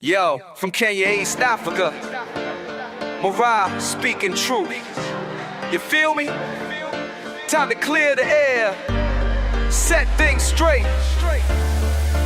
Yo, from Kenya, East Africa, MORAA speaking truth. You feel me? Time to clear the air, set things straight.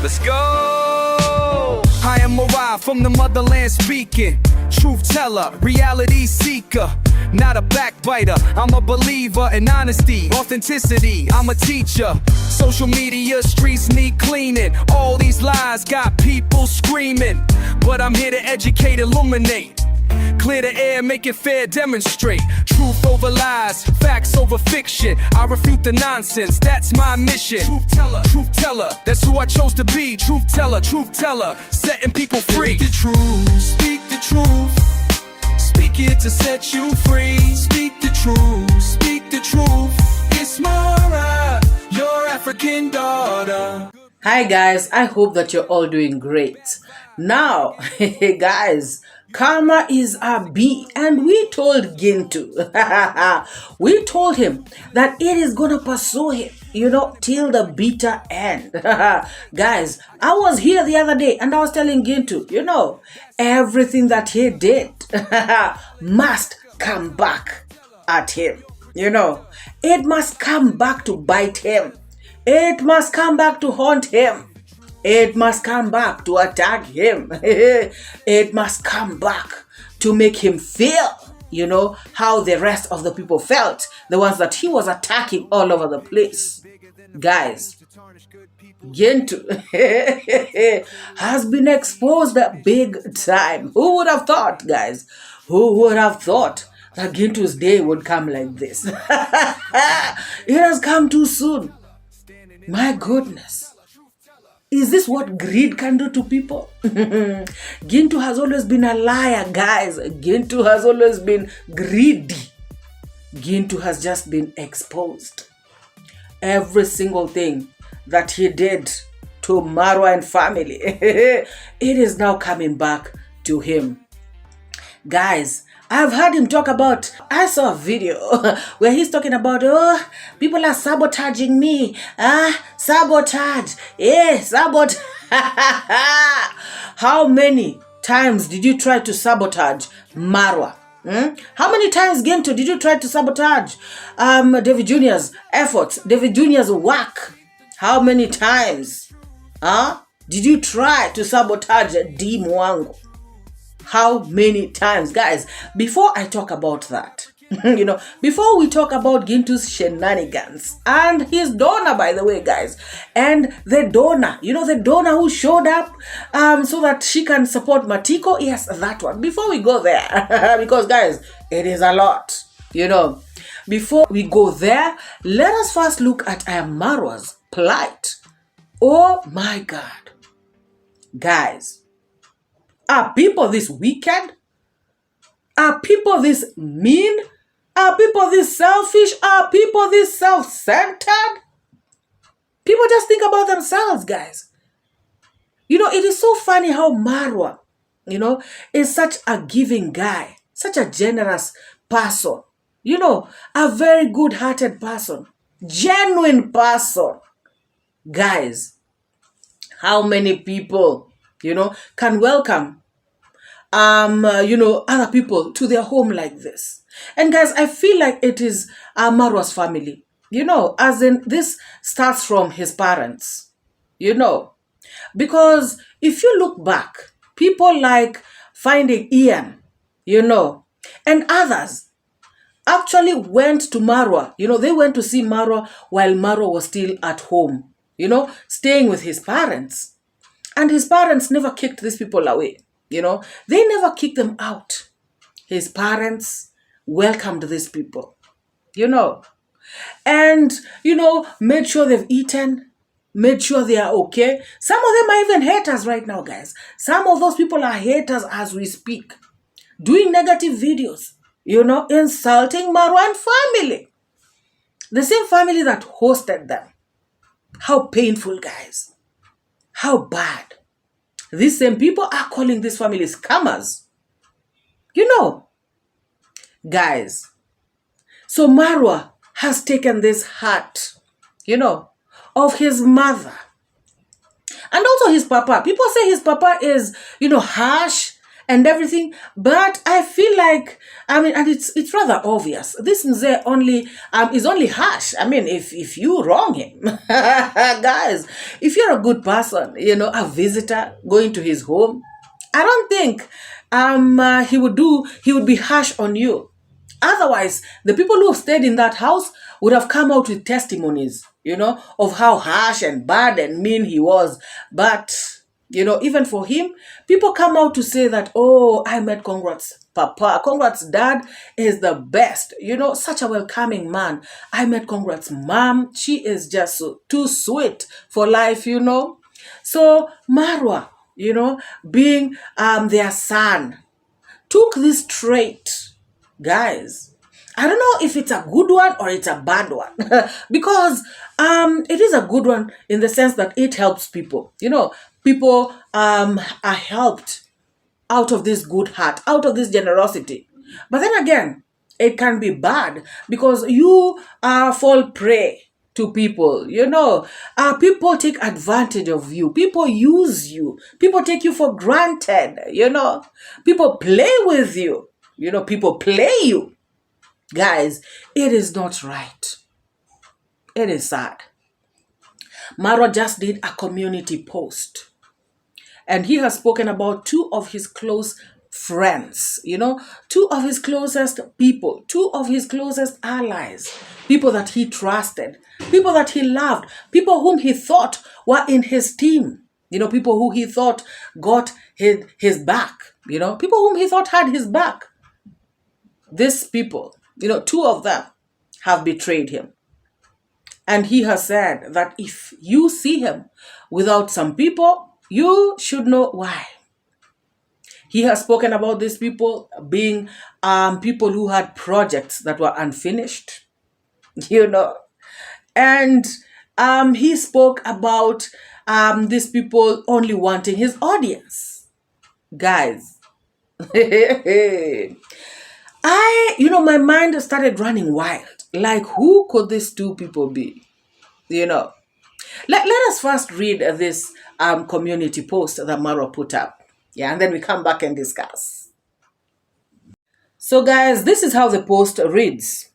Let's go. I am MORAA from the motherland speaking. Truth teller, reality seeker. Not a backbiter, I'm a believer in honesty, authenticity, I'm a teacher. Social media, streets need cleaning. All these lies got people screaming, but I'm here to educate, illuminate. Clear the air, make it fair, demonstrate. Truth over lies, facts over fiction. I refute the nonsense, that's my mission. Truth teller, that's who I chose to be. Truth teller, setting people free. Speak the truth, speak the truth. Speak it to set you free. Speak the truth. It's Marwa, your African daughter. Hi guys, I hope that you're all doing great. Now, guys, karma is a bee, and we told Gintu, we told him that it is gonna pursue him, till the bitter end. Guys, I was here the other day and I was telling Gintu, everything that he did must come back at him. It must come back to bite him. It must come back to haunt him. It must come back to attack him. It must come back to make him feel, how the rest of the people felt. The ones that he was attacking all over the place. Guys, Gintu has been exposed big time. Who would have thought, guys? Who would have thought that Gintu's day would come like this? It has come too soon. My goodness. Is this what greed can do to people? Gintu has always been a liar, guys. Gintu has always been greedy. Gintu has just been exposed. Every single thing that he did to Marwa and family, it is now coming back to him. Guys, I've heard him talk about, I saw a video where he's talking about, people are sabotaging me. Sabotage. Sabotage. How many times did you try to sabotage Marwa? How many times, Gintu, did you try to sabotage davyjnr's efforts, davyjnr's work? How many times did you try to sabotage Mwango? How many times? Guys, before I talk about that, before we talk about Gintu's shenanigans and his donor, by the way, guys, and the donor, the donor who showed up so that she can support Matiko. Yes, that one. Before we go there, because guys, it is a lot, Before we go there, let us first look at iammarwa's plight. Oh my God. Guys, are people this wicked? Are people this mean? Are people this selfish? Are people this self-centered? People just think about themselves, guys. It is so funny how Marwa, is such a giving guy, such a generous person, a very good-hearted person, genuine person. Guys, how many people, can welcome, other people to their home like this? And guys, I feel like it is Marwa's family, as in this starts from his parents, because if you look back, people like Finding Ian, and others actually went to Marwa, they went to see Marwa while Marwa was still at home, staying with his parents. And his parents never kicked these people away, they never kicked them out. His parents welcomed these people, and, made sure they've eaten, made sure they are okay. Some of them are even haters right now, guys. Some of those people are haters as we speak, doing negative videos, insulting Marwa and family. The same family that hosted them. How painful, guys. How bad. These same people are calling these families scammers. Guys. So Marwa has taken this heart, of his mother. And also his papa. People say his papa is, harsh and everything, but I feel like, and it's rather obvious. This Mzee only is only harsh. If you wrong him, guys, if you're a good person, a visitor going to his home, I don't think he would be harsh on you. Otherwise, the people who have stayed in that house would have come out with testimonies, of how harsh and bad and mean he was. But, even for him, people come out to say that, oh, I met congrats, Papa. Congrats, Dad is the best. Such a welcoming man. I met congrats, Mom. She is just too sweet for life, So, Marwa, being their son, took this trait. Guys, I don't know if it's a good one or it's a bad one because it is a good one in the sense that it helps people. People are helped out of this good heart, out of this generosity. But then again, it can be bad because you fall prey to people. People take advantage of you. People use you. People take you for granted. People play with you. People play you. Guys, it is not right. It is sad. Maro just did a community post. And he has spoken about two of his close friends, two of his closest people, two of his closest allies, people that he trusted, people that he loved, people whom he thought were in his team, people who he thought got his back, people whom he thought had his back. These people, two of them have betrayed him. And he has said that if you see him without some people, you should know why. He has spoken about these people being people who had projects that were unfinished, And he spoke about these people only wanting his audience. Guys, my mind started running wild. Like, who could these two people be? Let us first read this community post that Maro put up. Yeah, and then we come back and discuss. So guys, this is how the post reads.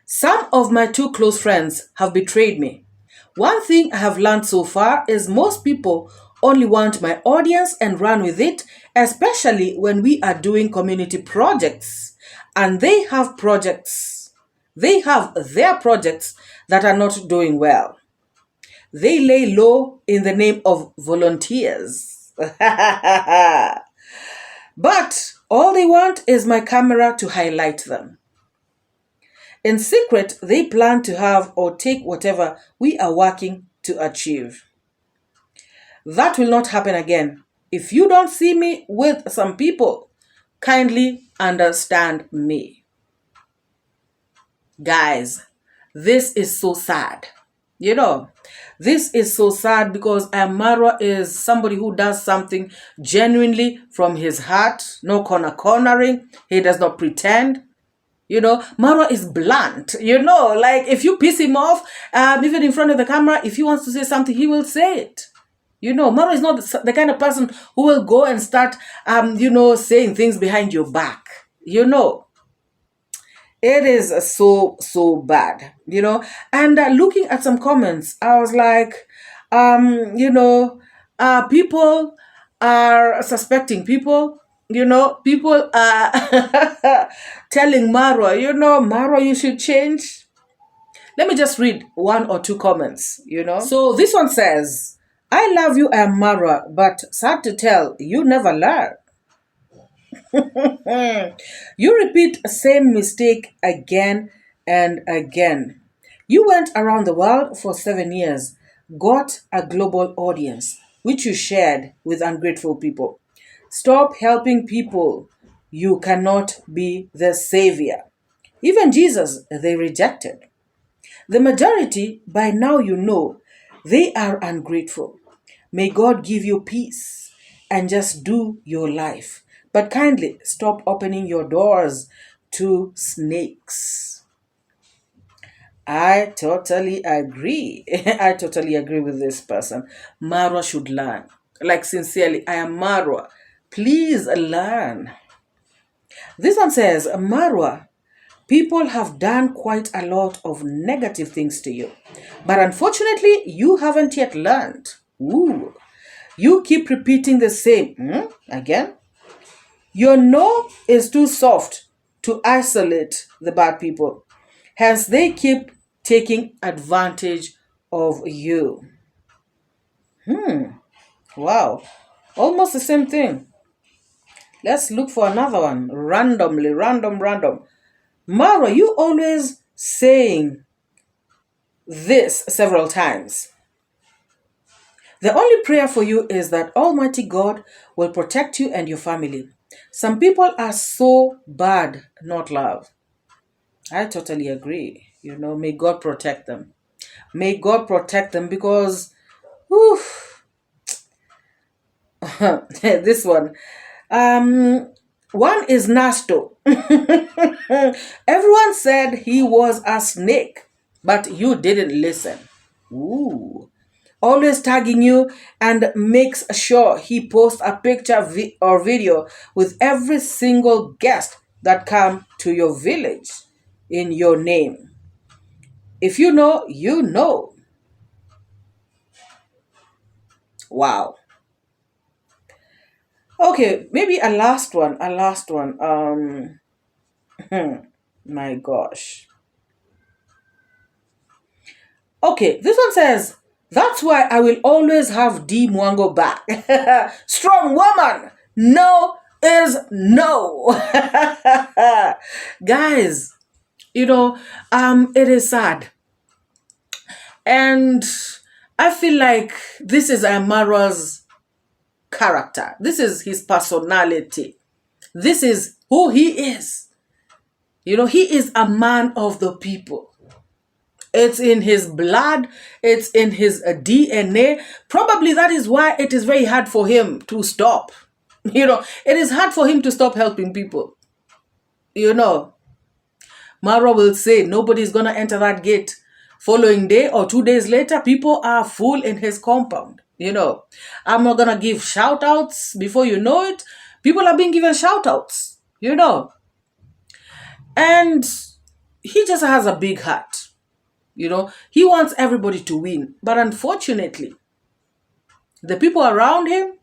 Some of my two close friends have betrayed me. One thing I have learned so far is most people only want my audience and run with it, especially when we are doing community projects. And they have projects. They have their projects that are not doing well. They lay low in the name of volunteers. But all they want is my camera to highlight them. In secret, they plan to have or take whatever we are working to achieve. That will not happen again. If you don't see me with some people, kindly understand me. Guys, this is so sad. This is so sad because Marwa is somebody who does something genuinely from his heart. No cornering. He does not pretend. Marwa is blunt. Like if you piss him off, even in front of the camera, if he wants to say something, he will say it. Maro is not the kind of person who will go and start, saying things behind your back. It is so bad, And looking at some comments, I was like, people are suspecting people. People are telling Marwa, Marwa, you should change. Let me just read one or two comments, So this one says, I love you, Marwa, but sad to tell, you never learn. You repeat the same mistake again and again. You went around the world for 7 years, got a global audience, which you shared with ungrateful people. Stop helping people. You cannot be the savior. Even Jesus, they rejected. The majority, by now they are ungrateful. May God give you peace and just do your life. But kindly stop opening your doors to snakes. I totally agree. I totally agree with this person. Marwa should learn. Like, sincerely, I am Marwa. Please learn. This one says, Marwa, people have done quite a lot of negative things to you. But unfortunately, you haven't yet learned. Ooh. You keep repeating the same. Again? Your no is too soft to isolate the bad people. Hence, they keep taking advantage of you. Wow. Almost the same thing. Let's look for another one. Randomly, random. Maro, you always saying this several times. The only prayer for you is that Almighty God will protect you and your family. Some people are so bad, not love. I totally agree. May God protect them. May God protect them because, whew, this one. One is Nasto. Everyone said he was a snake, but you didn't listen. Ooh. Always tagging you and makes sure he posts a picture or video with every single guest that come to your village in your name. If you know, you know. Wow. Okay, maybe a last one. My gosh. Okay, this one says, that's why I will always have D Mwango back. Strong woman. No is no. Guys, it is sad. And I feel like this is Marwa's character. This is his personality. This is who he is. He is a man of the people. It's in his blood. It's in his DNA. Probably that is why it is very hard for him to stop. It is hard for him to stop helping people. Marwa will say nobody's going to enter that gate. Following day or 2 days later, people are full in his compound. I'm not going to give shout outs. Before you know it, people are being given shout outs. And he just has a big heart. He wants everybody to win. But unfortunately, the people around him,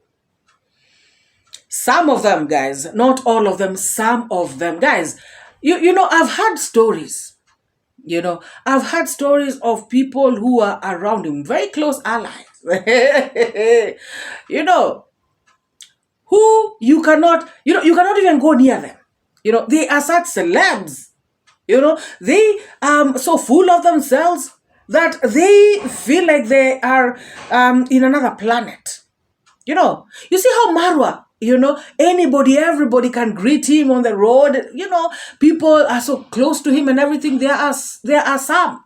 some of them, guys, not all of them, some of them, guys, I've had stories. I've had stories of people who are around him, very close allies. Who you cannot even go near them. They are such celebs. They are so full of themselves that they feel like they are in another planet. You see how Marwa, everybody can greet him on the road. People are so close to him and everything. There are some.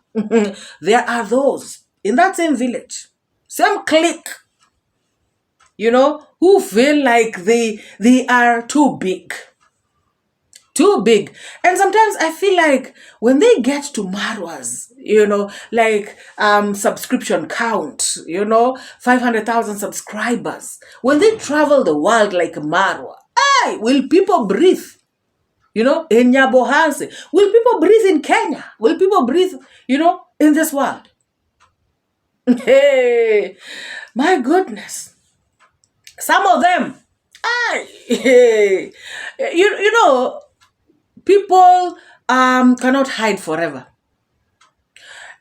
There are those in that same village, same clique, who feel like they are too big. Too big. And sometimes I feel like when they get to Marwa's, subscription count, 500,000 subscribers, when they travel the world like Marwa, will people breathe? In Nyabohanse, will people breathe in Kenya? Will people breathe, in this world? Hey, my goodness. Some of them, people cannot hide forever.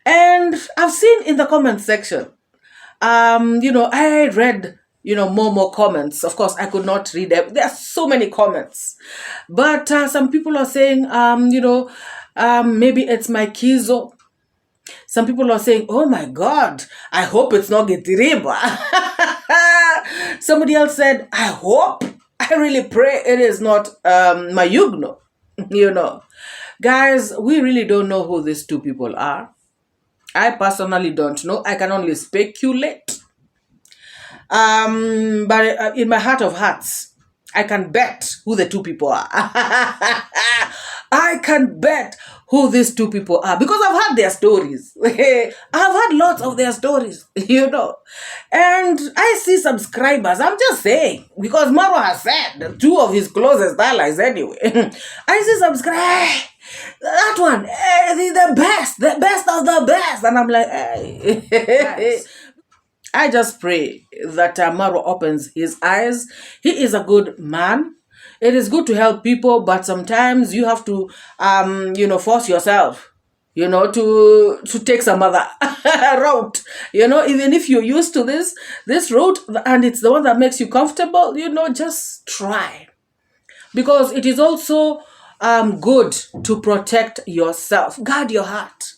And I've seen in the comment section, I read, more comments. Of course, I could not read them. There are so many comments. But some people are saying, maybe it's my Kizo. Some people are saying, oh my God, I hope it's not 𝐷𝐿𝐷. Somebody else said, I really pray it is not my Yugno. Guys, we really don't know who these two people are. I personally don't know. I can only speculate. But in my heart of hearts, I can bet who the two people are. I can bet who these two people are because I've heard their stories. I've heard lots of their stories, you know. And I see subscribers, I'm just saying, because Maro has said, two of his closest allies anyway. I see subscribers, that one, the best of the best. And I'm like, hey. I just pray that Maro opens his eyes. He is a good man. It is good to help people, but sometimes you have to, force yourself, to take some other route. Even if you're used to this route and it's the one that makes you comfortable, just try. Because it is also good to protect yourself. Guard your heart.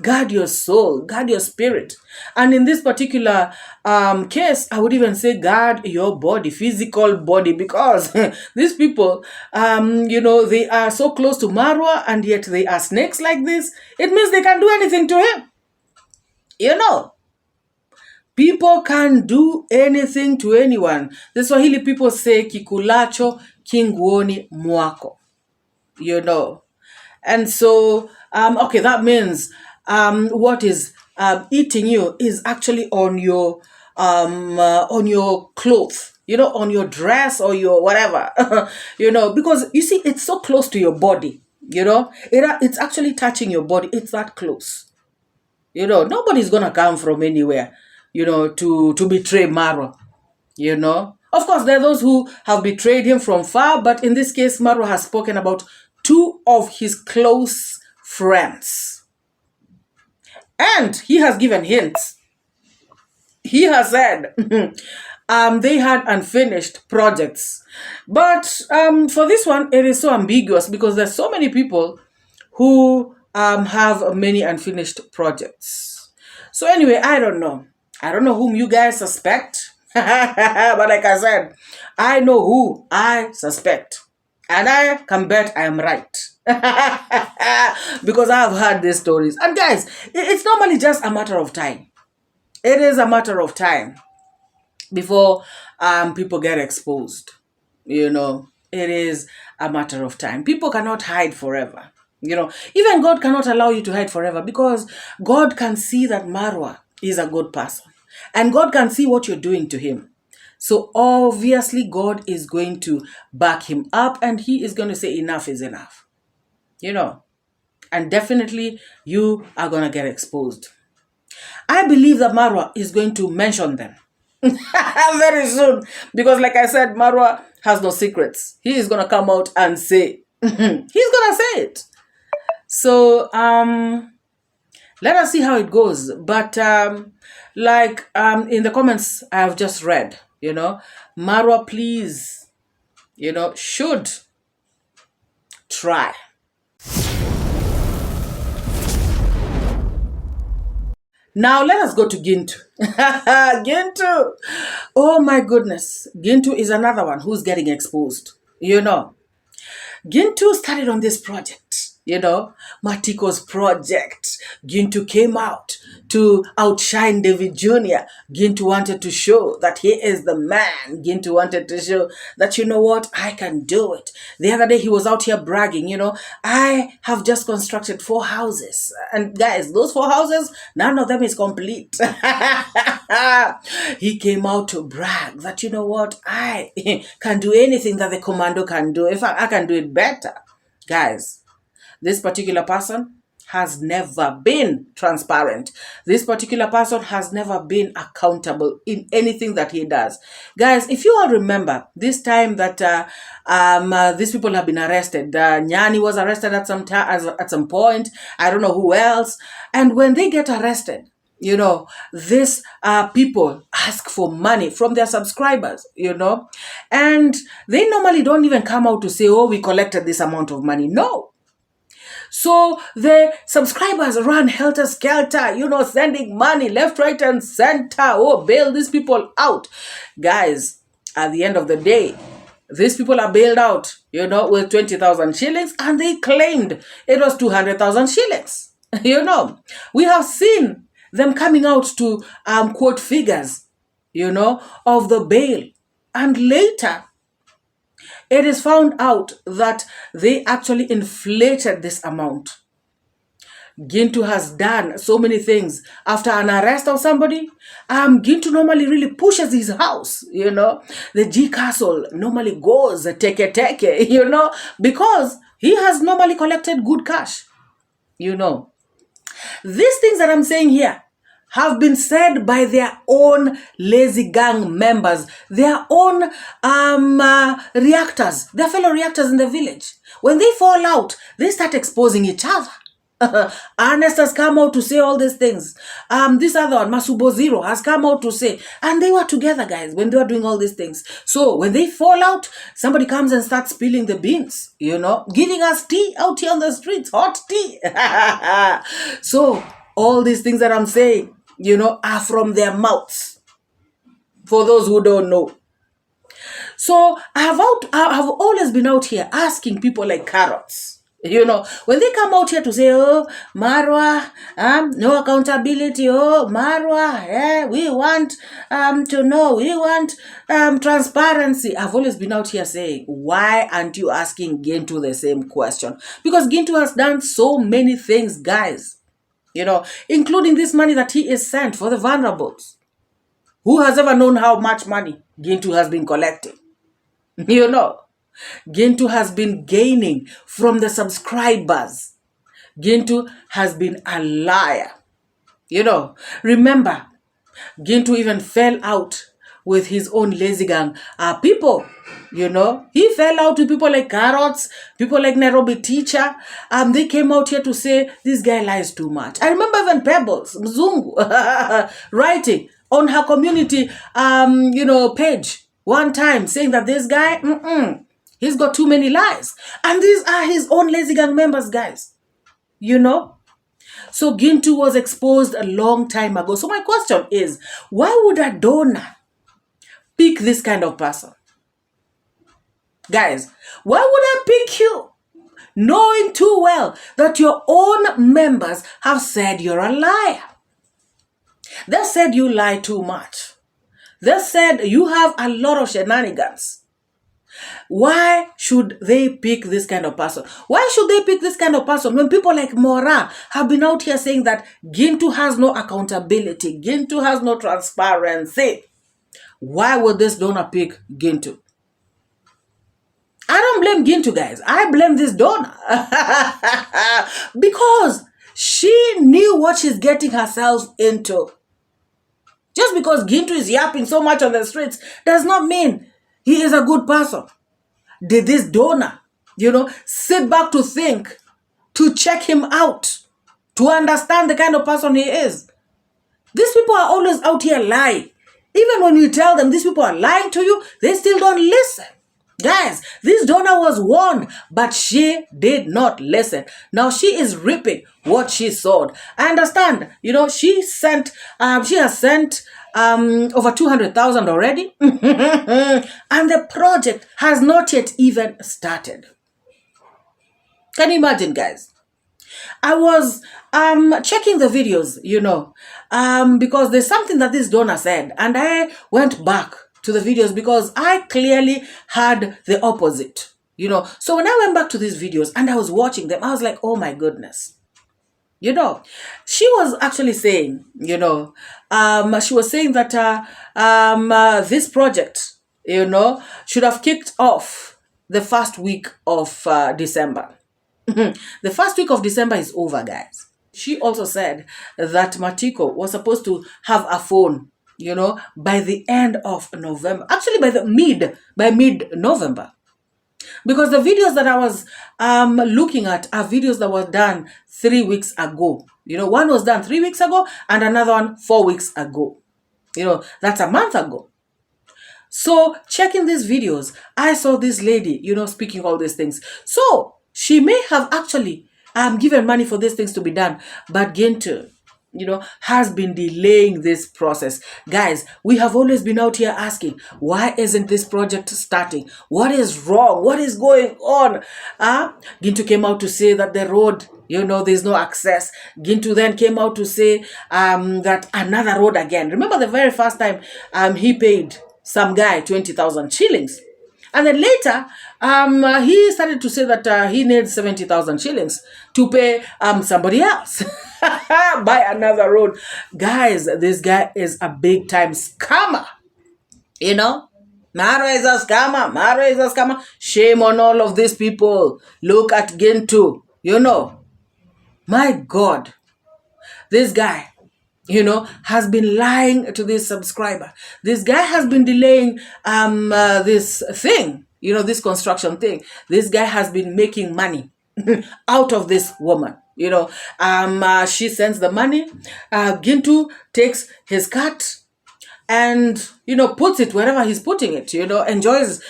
Guard your soul, guard your spirit. And in this particular case, I would even say guard your body, physical body, because these people, they are so close to Marwa and yet they are snakes like this. It means they can do anything to him. People can do anything to anyone. The Swahili people say, kikulacho kingoni mwako. And so, that means what is eating you is actually on your clothes, on your dress or your whatever, because you see, it's so close to your body, it's actually touching your body. It's that close. Nobody's going to come from anywhere, to betray Maro, Of course, there are those who have betrayed him from far, but in this case, Maro has spoken about two of his close friends. And he has given hints. He has said they had unfinished projects. But for this one, it is so ambiguous because there's so many people who have many unfinished projects. So anyway, I don't know. I don't know whom you guys suspect. But like I said, I know who I suspect. And I can bet I am right. Because I have heard these stories. And guys, it's normally just a matter of time. It is a matter of time before people get exposed. It is a matter of time. People cannot hide forever. Even God cannot allow you to hide forever because God can see that Marwa is a good person. And God can see what you're doing to him. So obviously God is going to back him up and he is going to say enough is enough. And definitely you are going to get exposed. I believe that Marwa is going to mention them very soon. Because like I said, Marwa has no secrets. He is going to come out and say, he's going to say it. So let us see how it goes. But in the comments I have just read, Marwa, please, should try. Now let us go to Gintu. Gintu. Oh my goodness. Gintu is another one who's getting exposed. Gintu started on this project. Matiko's project. Gintu came out to outshine David Jr. Gintu wanted to show that he is the man. Gintu wanted to show that, what, I can do it. The other day he was out here bragging, I have just constructed 4 houses. And guys, those 4 houses, none of them is complete. He came out to brag that, what, I can do anything that the commando can do. In fact, I can do it better. Guys, this particular person has never been transparent. This particular person has never been accountable in anything that he does. Guys, if you all remember this time that these people have been arrested, Nyani was arrested at some point. I don't know who else. And when they get arrested, these people ask for money from their subscribers, and they normally don't even come out to say, oh, we collected this amount of money. No. So the subscribers run helter-skelter, sending money left, right, and center. Oh, bail these people out. Guys, at the end of the day, these people are bailed out, with 20,000 shillings, and they claimed it was 200,000 shillings. We have seen them coming out to quote figures, of the bail. And later, it is found out that they actually inflated this amount. Gintu has done so many things after an arrest of somebody. Gintu normally really pushes his house, you know. The G Castle normally goes teke, you know, because he has normally collected good cash, you know. These things that I'm saying here have been said by their own lazy gang members, their own reactors, their fellow reactors in the village. When they fall out, they start exposing each other. Ernest has come out to say all these things. This other one, Masubo Zero, has come out to say, and they were together, guys, when they were doing all these things. So when they fall out, somebody comes and starts spilling the beans, you know, giving us tea out here on the streets, hot tea. So all these things that I'm saying, you know, are from their mouths. For those who don't know. So I have always been out here asking people like carrots. You know, when they come out here to say, oh, Marwa, no accountability, oh, Marwa, we want to know, we want transparency. I've always been out here saying, why aren't you asking Gintu the same question? Because Gintu has done so many things, guys, you know, including this money that he is sent for the vulnerables. Who has ever known how much money Gintu has been collecting? You know. Gintu has been gaining from the subscribers. Gintu has been a liar. You know, remember, Gintu even fell out with his own lazy gang people. You know, he fell out with people like Carrots, people like Nairobi Teacher. They came out here to say, this guy lies too much. I remember even Pebbles, Mzungu, writing on her community, you know, page one time saying that this guy, he's got too many lies. And these are his own lazy gang members, guys. You know? So Gintu was exposed a long time ago. So my question is, why would a donor pick this kind of person? Guys, why would I pick you? Knowing too well that your own members have said you're a liar. They said you lie too much. They said you have a lot of shenanigans. Why should they pick this kind of person? Why should they pick this kind of person when people like MORAA have been out here saying that Gintu has no accountability, Gintu has no transparency? Why would this donor pick Gintu? I don't blame Gintu, guys. I blame this donor. Because she knew what she's getting herself into. Just because Gintu is yapping so much on the streets does not mean he is a good person. Did this donor, you know, sit back to think, to check him out, to understand the kind of person he is? These people are always out here lying. Even when you tell them these people are lying to you, they still don't listen. Guys, this donor was warned, but she did not listen. Now she is reaping what she sowed. I understand, you know, she has sent over 200,000 already. And the project has not yet even started. Can you imagine, guys? I was checking the videos, you know, because there's something that this donor said, and I went back to the videos because I clearly had the opposite, you know. So when I went back to these videos and I was watching them, I was like, oh my goodness. You know, she was actually saying, you know, she was saying that this project, you know, should have kicked off the first week of December. The first week of December is over, guys. She also said that Matiko was supposed to have a phone, you know, by the end of November. Actually, by mid-November. Because the videos that I was looking at are videos that were done 3 weeks ago. You know, one was done 3 weeks ago and another one 4 weeks ago. You know, that's a month ago. So checking these videos, I saw this lady, you know, speaking all these things. So she may have actually given money for these things to be done. But Gintu, you know, has been delaying this process. Guys, we have always been out here asking, why isn't this project starting? What is wrong? What is going on? Gintu came out to say that the road, you know, there's no access. Gintu then came out to say that another road again. Remember the very first time he paid some guy 20,000 shillings. And then later, he started to say that he needs 70,000 shillings to pay somebody else. Buy another road. Guys, this guy is a big time scammer. You know? Maro is a scammer. Maro is a scammer. Shame on all of these people. Look at Gintu. You know? My God. This guy, has been lying to this subscriber. This guy has been delaying this thing, this construction thing. This guy has been making money out of this woman. She sends the money. Gintu takes his cut and, puts it wherever he's putting it, enjoys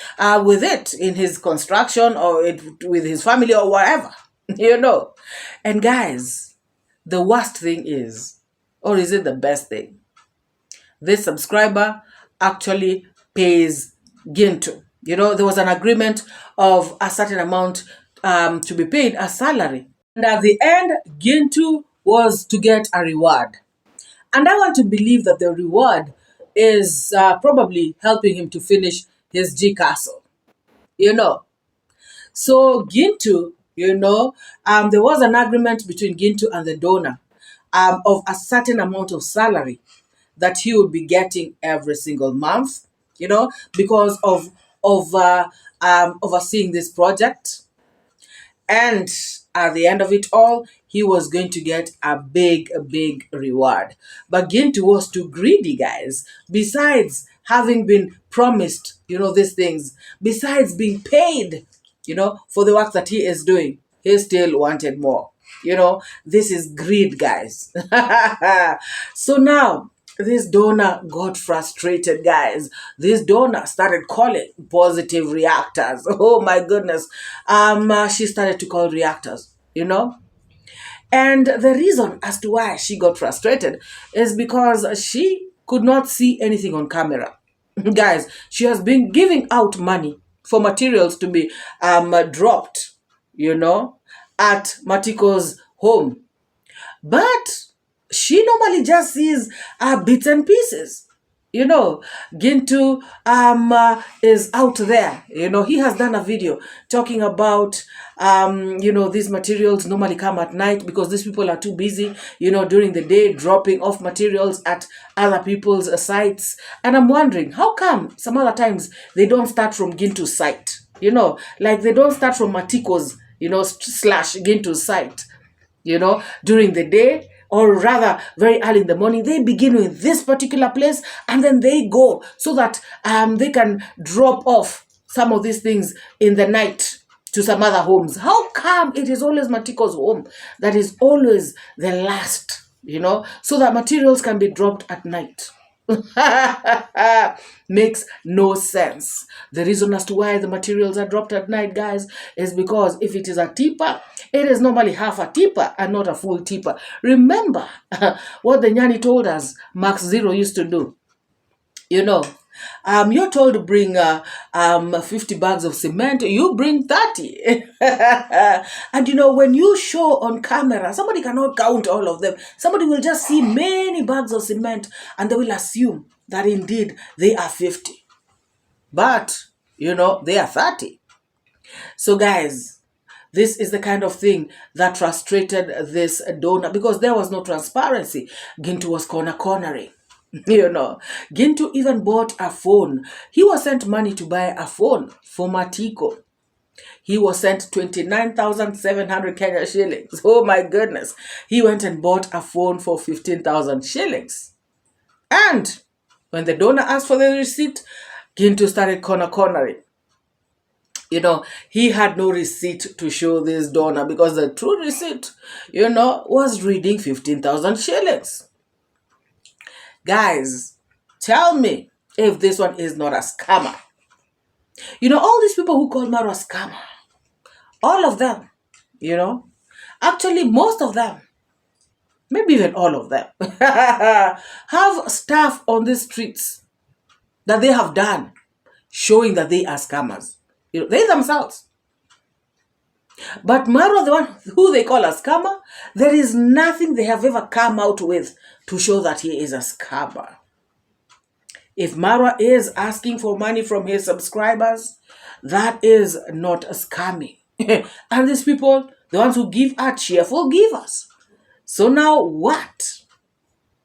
with it in his construction or with his family or whatever, And guys, the worst thing is, or is it the best thing? This subscriber actually pays Gintu. There was an agreement of a certain amount to be paid as salary. And at the end, Gintu was to get a reward. And I want to believe that the reward is probably helping him to finish his 𝐔𝐘𝐒. So Gintu, there was an agreement between Gintu and the donor of a certain amount of salary that he would be getting every single month, because of overseeing this project. And at the end of it all, he was going to get a big reward. But Gintu was too greedy, guys. Besides having been promised, these things, besides being paid, for the work that he is doing, he still wanted more. This is greed, guys. So now, this donor got frustrated, guys. This donor started calling positive reactors. Oh my goodness. She started to call reactors, And the reason as to why she got frustrated is because she could not see anything on camera. Guys, she has been giving out money for materials to be dropped, at Matiko's home. But she normally just sees bits and pieces. Gintu is out there. He has done a video talking about, these materials normally come at night because these people are too busy, during the day dropping off materials at other people's sites. And I'm wondering, how come some other times they don't start from Gintu's site? Like they don't start from Matiko's, / Gintu's site, during the day. Or rather, very early in the morning, they begin with this particular place and then they go so that they can drop off some of these things in the night to some other homes. How come it is always Matiko's home that is always the last, so that materials can be dropped at night? Makes no sense. The reason as to why the materials are dropped at night, guys, is because if it is a tipper, it is normally half a tipper and not a full tipper. Remember what the Nyani told us Max Zero used to do. You're told to bring 50 bags of cement, you bring 30. And when you show on camera, somebody cannot count all of them. Somebody will just see many bags of cement and they will assume that indeed they are 50. But, they are 30. So guys, this is the kind of thing that frustrated this donor because there was no transparency. Gintu was cornering. Gintu even bought a phone. He was sent money to buy a phone for Matiko. He was sent 29,700 Kenya shillings. Oh my goodness. He went and bought a phone for 15,000 shillings. And when the donor asked for the receipt, Gintu started cornering. He had no receipt to show this donor because the true receipt, was reading 15,000 shillings. Guys, tell me if this one is not a scammer. All these people who call Maro a scammer, all of them, actually most of them, maybe even all of them, have stuff on the streets that they have done showing that they are scammers. They themselves. But Marwa, the one who they call a scammer, there is nothing they have ever come out with to show that he is a scammer. If Marwa is asking for money from his subscribers, that is not a scamming. And these people, the ones who give, are cheerful givers. So now what?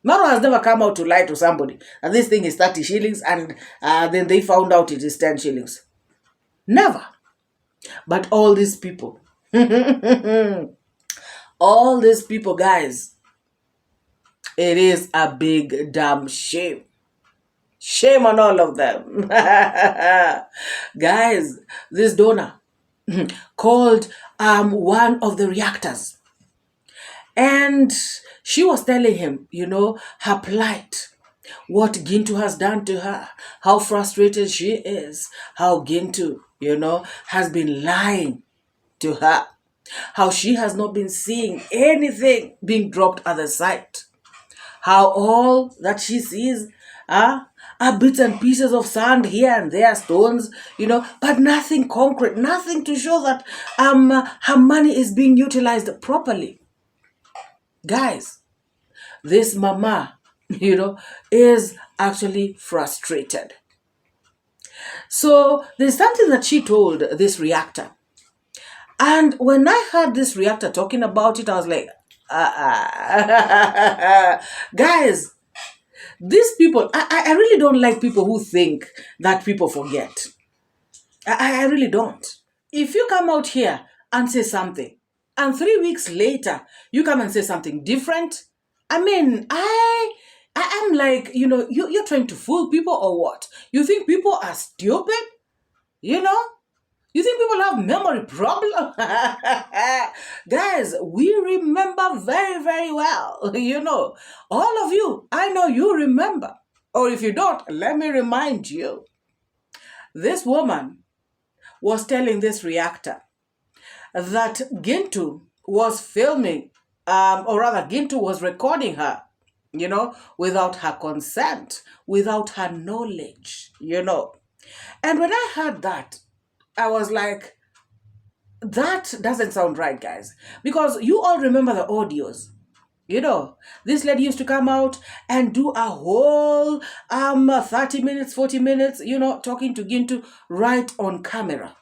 Maro has never come out to lie to somebody and this thing is 30 shillings and then they found out it is 10 shillings. Never. But all these people, all these people, guys, it is a big damn shame. Shame on all of them. Guys, this donor called one of the reactors. And she was telling him, her plight, what Gintu has done to her, how frustrated she is, how Gintu, has been lying to her, how she has not been seeing anything being dropped at the site, how all that she sees are bits and pieces of sand here and there, stones, but nothing concrete, nothing to show that her money is being utilized properly. Guys, this mama, is actually frustrated. So there's something that she told this reactor. And when I heard this reactor talking about it, I was like, guys, these people, I really don't like people who think that people forget. I really don't. If you come out here and say something, and 3 weeks later, you come and say something different, I mean, I am like, you're trying to fool people or what? You think people are stupid? You think people have memory problem? Guys, we remember very, very well. All of you, I know you remember. Or if you don't, let me remind you. This woman was telling this reactor that Gintu was filming, or rather Gintu was recording her, without her consent, without her knowledge, And when I heard that, I was like, that doesn't sound right, guys. Because you all remember the audios. This lady used to come out and do a whole 30 minutes, 40 minutes, talking to Gintu right on camera,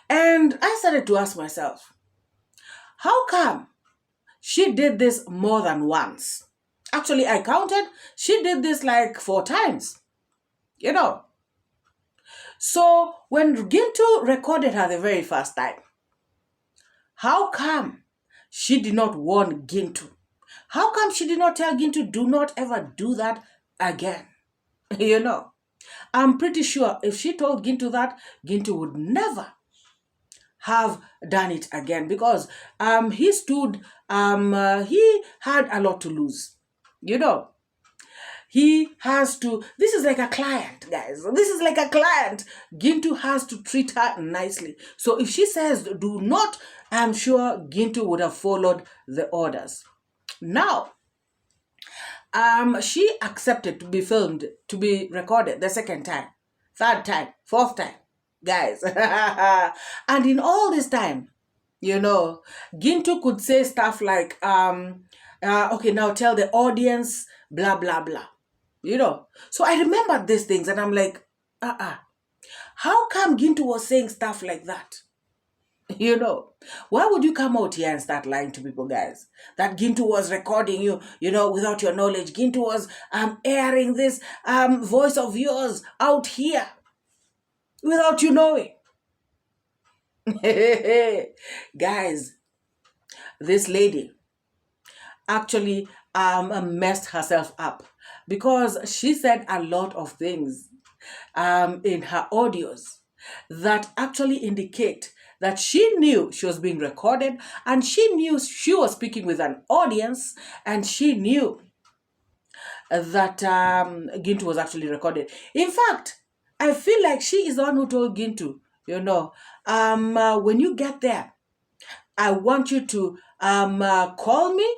And I started to ask myself, how come she did this more than once? Actually, I counted, she did this like 4 times, So when Gintu recorded her the very first time, how come she did not warn Gintu? How come she did not tell Gintu, do not ever do that again? I'm pretty sure if she told Gintu that, Gintu would never have done it again because he stood, he had a lot to lose, He has to, this is like a client, guys. This is like a client. Gintu has to treat her nicely. So if she says do not, I'm sure Gintu would have followed the orders. Now, she accepted to be filmed, to be recorded the second time, third time, fourth time, guys. And in all this time, Gintu could say stuff like, okay, now tell the audience, blah, blah, blah. So I remembered these things and I'm like, how come Gintu was saying stuff like that? Why would you come out here and start lying to people, guys? That Gintu was recording you, without your knowledge. Gintu was airing this voice of yours out here without you knowing. Guys, this lady actually messed herself up because she said a lot of things in her audios that actually indicate that she knew she was being recorded and she knew she was speaking with an audience and she knew that Gintu was actually recorded. In fact, I feel like she is the one who told Gintu, when you get there, I want you to call me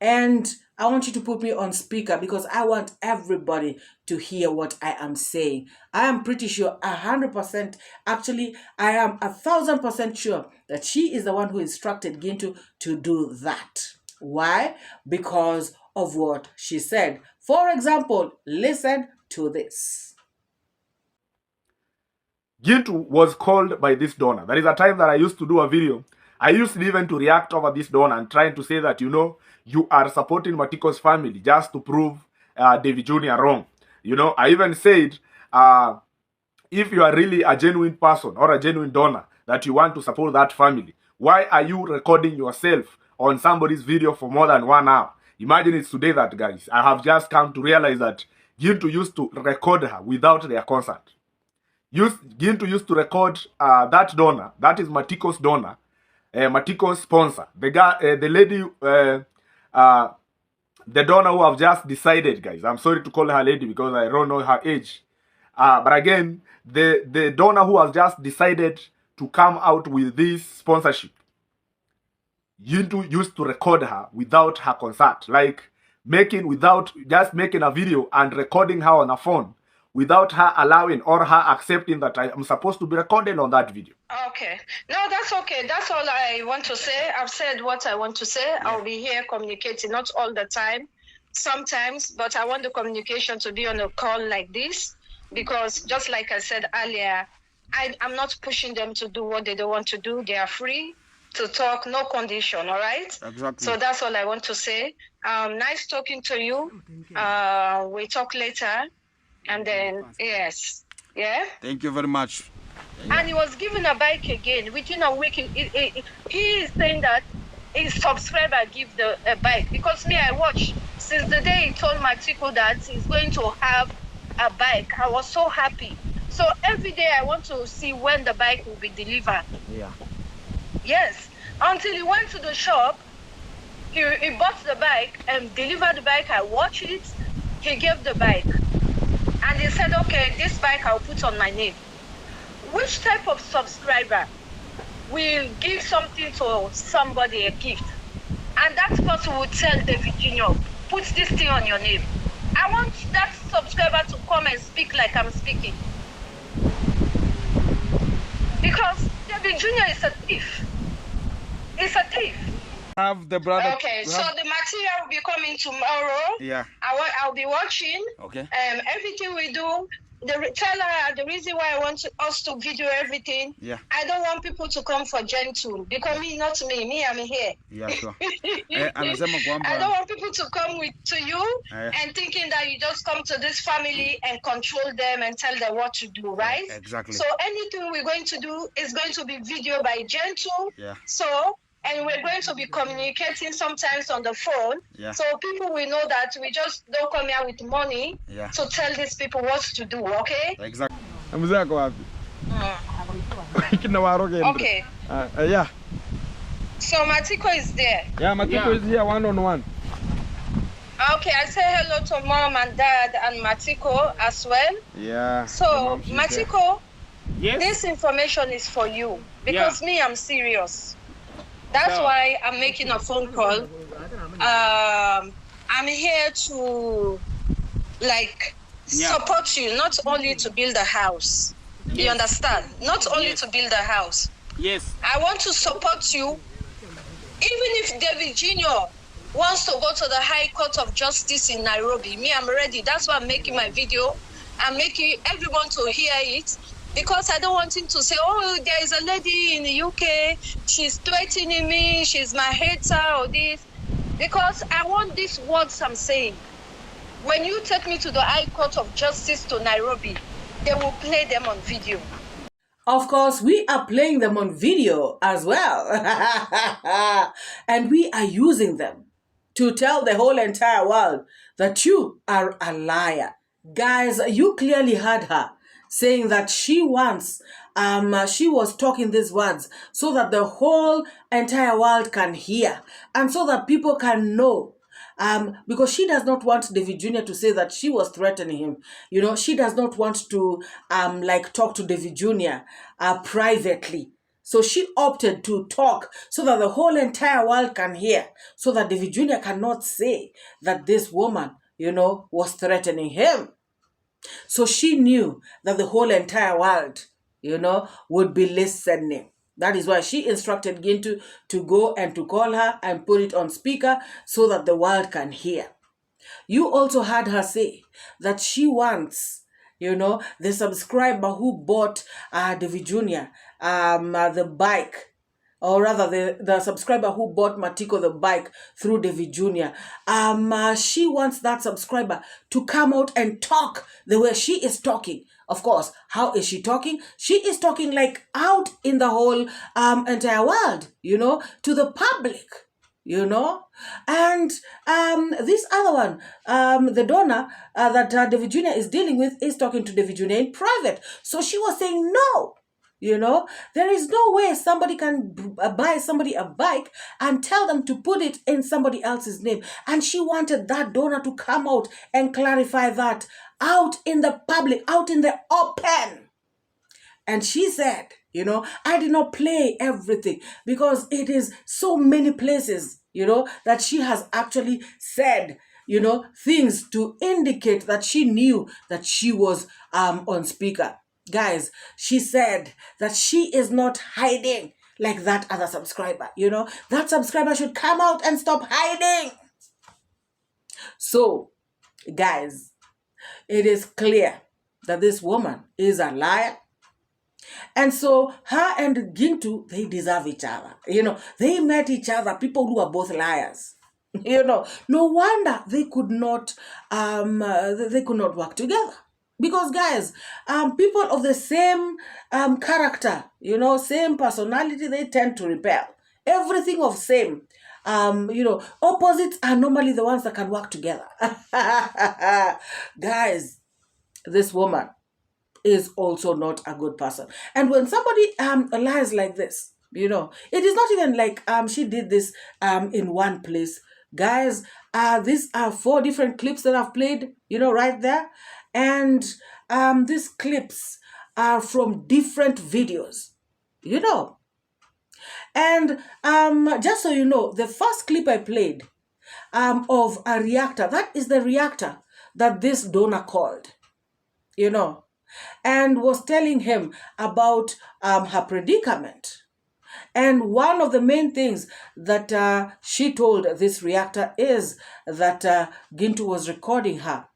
and I want you to put me on speaker because I want everybody to hear what I am saying. I am pretty sure 100%, actually, I am 1,000% sure that she is the one who instructed Gintu to do that. Why? Because of what she said. For example, listen to this. Gintu was called by this donor. There is a time that I used to do a video. I used even to react over this donor and trying to say that, you are supporting Matiko's family just to prove David Jr. wrong. I even said, if you are really a genuine person or a genuine donor that you want to support that family, why are you recording yourself on somebody's video for more than 1 hour? Imagine it's today that, guys, I have just come to realize that Gintu used to record her without their consent. Gintu used to record that donor, that is Matiko's donor, Matiko's sponsor, the lady, the donor who have just decided, guys. I'm sorry to call her lady because I don't know her age. But again, the donor who has just decided to come out with this sponsorship, Gintu used to record her without her consent, like making a video and recording her on a phone without her allowing or her accepting that I am supposed to be recorded on that video. Okay. No, that's okay. That's all I want to say. I've said what I want to say. Yeah. I'll be here communicating, not all the time, sometimes, but I want the communication to be on a call like this because just like I said earlier, I'm not pushing them to do what they don't want to do. They are free to talk, no condition, all right? Exactly. So that's all I want to say. Nice talking to you. We talk later. And then, yes. Yeah? Thank you very much. And he was given a bike again. Within a week, he is saying that his subscriber give a bike. Because me, I watched. Since the day he told Matiko that he's going to have a bike, I was so happy. So every day I want to see when the bike will be delivered. Yeah. Yes. Until he went to the shop, he bought the bike and delivered the bike. I watched it. He gave the bike. And he said, okay, this bike I'll put on my name. Which type of subscriber will give something to somebody, a gift? And that person will tell David Jr., put this thing on your name. I want that subscriber to come and speak like I'm speaking. Because David Jr. is a thief. He's a thief. Have the brother. Okay, so the material will be coming tomorrow. Yeah. I'll be watching. Okay. Everything we do. Tell her the reason why I want us to video everything. Yeah. I don't want people to come for Gintu because not me, I'm here. Yeah, sure. I don't want people to come to you and thinking that you just come to this family and control them and tell them what to do, right? Exactly. So anything we're going to do is going to be video by Gintu. Yeah. And we're going to be communicating sometimes on the phone. Yeah. So people will know that we just don't come here with money to tell these people what to do, okay? Exactly. Okay. Yeah. So Matiko is there. Yeah, Matiko is here one-on-one. Okay, I say hello to mom and dad and Matiko as well. Yeah. So Matiko, yes, this information is for you because me, I'm serious. That's why I'm making a phone call. I'm here to support you, not only to build a house. Yes. You understand? Not only to build a house. Yes. I want to support you. Even if David Jr. wants to go to the High Court of Justice in Nairobi, me, I'm ready. That's why I'm making my video. I'm making everyone to hear it. Because I don't want him to say, oh, there is a lady in the UK, she's threatening me, she's my hater or this. Because I want these words I'm saying. When you take me to the High Court of Justice to Nairobi, they will play them on video. Of course, we are playing them on video as well. And we are using them to tell the whole entire world that you are a liar. Guys, you clearly heard her saying that she wants, she was talking these words so that the whole entire world can hear and so that people can know. Because she does not want David Jr. to say that she was threatening him. You know, she does not want to talk to David Jr. Privately. So she opted to talk so that the whole entire world can hear, so that David Jr. cannot say that this woman, was threatening him. So she knew that the whole entire world, would be listening. That is why she instructed Gintu to go and to call her and put it on speaker so that the world can hear. You also heard her say that she wants, the subscriber who bought David Jr. The bike, or rather the subscriber who bought Matiko the bike through David Jr. She wants that subscriber to come out and talk the way she is talking. Of course, how is she talking? She is talking like out in the whole entire world, to the public. And this other one, the donor that David Jr. is dealing with is talking to David Jr. in private. So she was saying no. There is no way somebody can buy somebody a bike and tell them to put it in somebody else's name. And she wanted that donor to come out and clarify that out in the public, out in the open. And she said, I did not play everything because it is so many places, that she has actually said, things to indicate that she knew that she was on speaker. Guys, she said that she is not hiding like that other subscriber. That subscriber should come out and stop hiding. So, guys, it is clear that this woman is a liar. And so her and Gintu, they deserve each other. They met each other, people who are both liars. No wonder they could not work together. Because guys, people of the same character, same personality, they tend to repel. Everything of same. Opposites are normally the ones that can work together. Guys, this woman is also not a good person. And when somebody lies like this, it is not even like she did this in one place. Guys, these are 4 different clips that I've played, right there. And these clips are from different videos, And just so you know, the first clip I played of a reactor, that is the reactor that this donor called, and was telling him about her predicament. And one of the main things that she told this reactor is that Gintu was recording her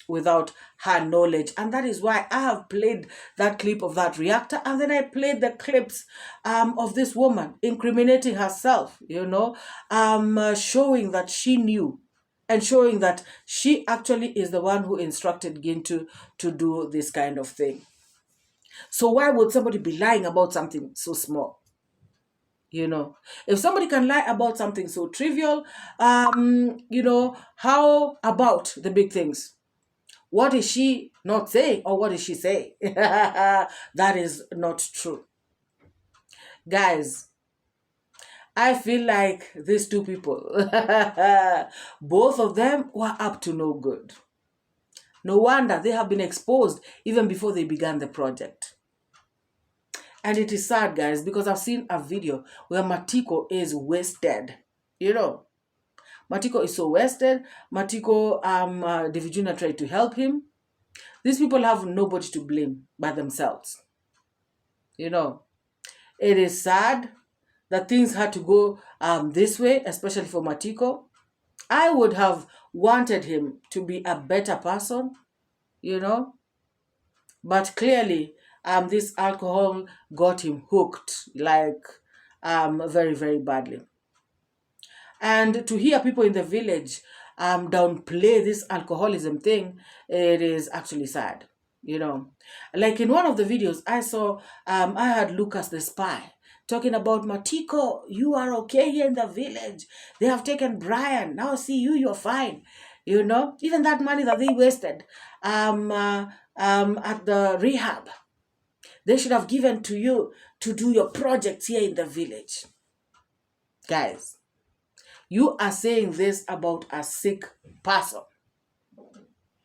without her knowledge. And that is why I have played that clip of that reactor. And then I played the clips of this woman incriminating herself, showing that she knew and showing that she actually is the one who instructed Gintu to do this kind of thing. So why would somebody be lying about something so small? If somebody can lie about something so trivial, how about the big things? What is she not saying, or what is she saying? That is not true. Guys, I feel like these 2 people, both of them were up to no good. No wonder they have been exposed even before they began the project. And it is sad, guys, because I've seen a video where Matiko is wasted. Matiko is so wasted. Matiko, David Jr. tried to help him. These people have nobody to blame but themselves. It is sad that things had to go this way, especially for Matiko. I would have wanted him to be a better person, But clearly, this alcohol got him hooked, like very, very badly. And to hear people in the village downplay this alcoholism thing, it is actually sad, Like in one of the videos I saw, I had Lucas the spy talking about Matiko, you are okay here in the village. They have taken Brian. Now see you, you're fine. Even that money that they wasted at the rehab, they should have given to you to do your projects here in the village. Guys, you are saying this about a sick person.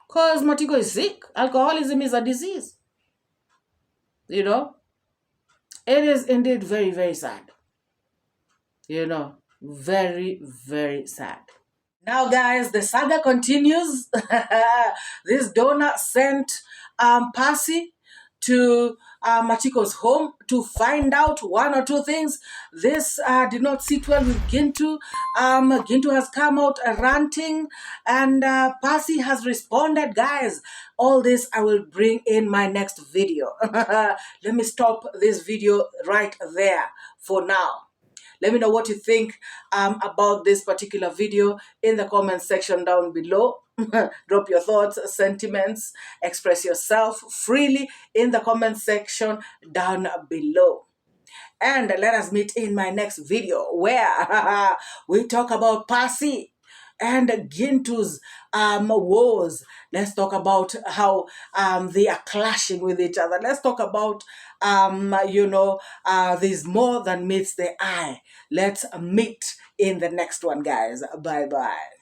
Because Matiko is sick. Alcoholism is a disease. It is indeed very, very sad. Very, very sad. Now, guys, the saga continues. This donor sent Percy to Matiko's home to find out one or two things. This did not sit well with Gintu. Gintu has come out ranting, and Percy has responded. Guys, all this I will bring in my next video. Let me stop this video right there for now. Let me know what you think about this particular video in the comment section down below. Drop your thoughts, sentiments, express yourself freely in the comment section down below. And let us meet in my next video where we talk about Percy and Gintu's wars. Let's talk about how they are clashing with each other. Let's talk about, there's more than meets the eye. Let's meet in the next one, guys. Bye-bye.